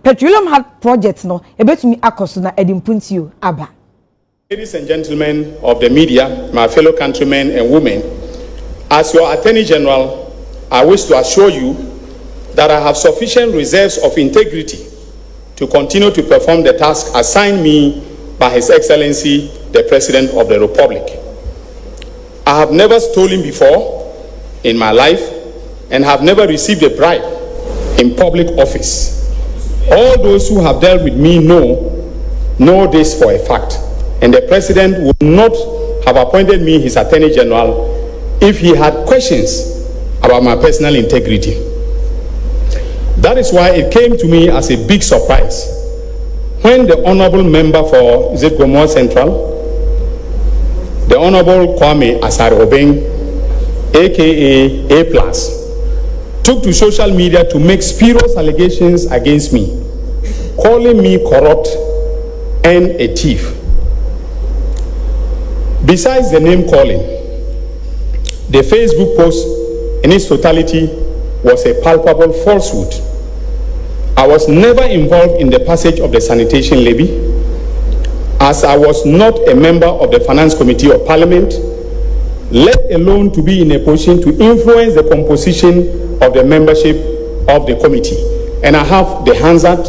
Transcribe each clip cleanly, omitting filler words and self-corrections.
petroleum hard project no ebetumi akoso na edimpuntio aba. Ladies and gentlemen of the media, my fellow countrymen and women, as your Attorney General, I wish to assure you that I have sufficient reserves of integrity to continue to perform the task assigned me by His Excellency, the President of the Republic. I have never stolen before in my life and have never received a bribe in public office. All those who have dealt with me know this for a fact, and the President would not have appointed me his Attorney General if he had questions about my personal integrity. That is why it came to me as a big surprise when the honorable member for Gomoa Central, the Honorable Kwame Obeng, aka A+, took to social media to make spurious allegations against me, calling me corrupt and a thief. Besides the name calling, the Facebook post in its totality was a palpable falsehood. I was never involved in the passage of the sanitation levy, as I was not a member of the Finance Committee of Parliament, let alone to be in a position to influence the composition of the membership of the committee. And I have the Hansard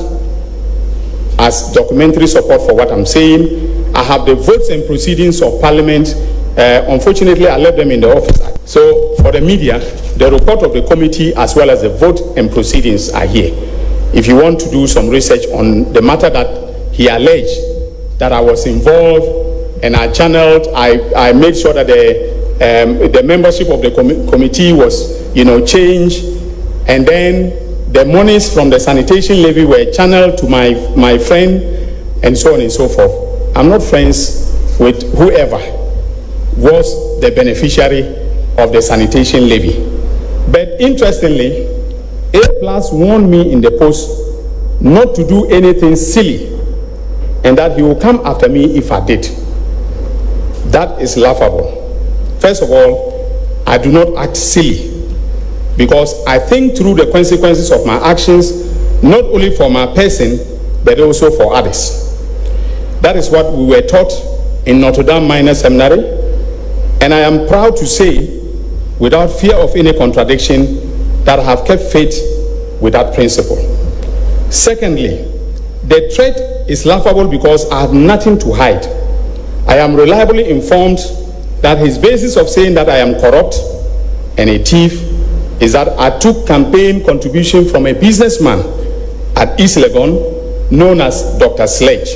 as documentary support for what I'm saying. I have the votes and proceedings of Parliament. Unfortunately, I left them in the office. So for the media, the report of the committee as well as the vote and proceedings are here. If you want to do some research on the matter that he alleged that I was involved and I channeled, I made sure that the membership of the committee was, changed, and then the monies from the sanitation levy were channeled to my friend, and so on and so forth. I'm not friends with whoever was the beneficiary of the sanitation levy. But interestingly, A+ warned me in the post not to do anything silly and that he will come after me if I did. That is laughable. First of all, I do not act silly because I think through the consequences of my actions, not only for my person, but also for others. That is what we were taught in Notre Dame Minor Seminary, and I am proud to say, without fear of any contradiction, that I have kept faith with that principle. Secondly, the threat is laughable because I have nothing to hide. I am reliably informed that his basis of saying that I am corrupt and a thief is that I took campaign contribution from a businessman at East Legon known as Dr. Sledge,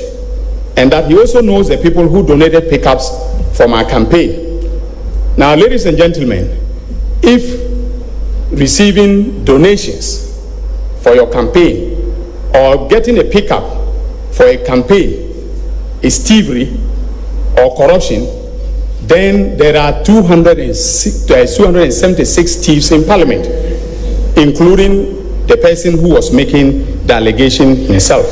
and that he also knows the people who donated pickups for my campaign. Now, ladies and gentlemen, if receiving donations for your campaign or getting a pickup for a campaign is thievery or corruption, then there are 276 thieves in Parliament, including the person who was making the allegation himself.